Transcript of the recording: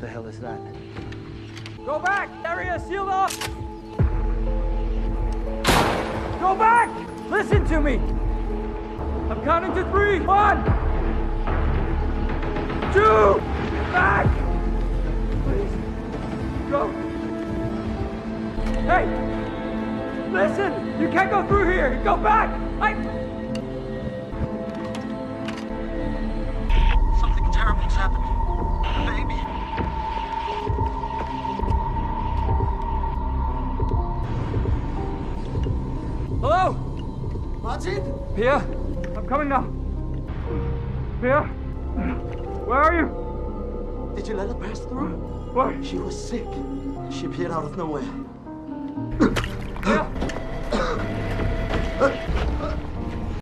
the hell is that? Go back! Area sealed off! Go back! Listen to me! I'm counting to 3. 1, 2, back! Please, go. Hey! Listen! You can't go through here! Go back! Something terrible's happened. Baby. Hello? Martin? Pia? I'm coming now. Pia? Where are you? Did you let her pass through? What? She was sick. She appeared out of nowhere.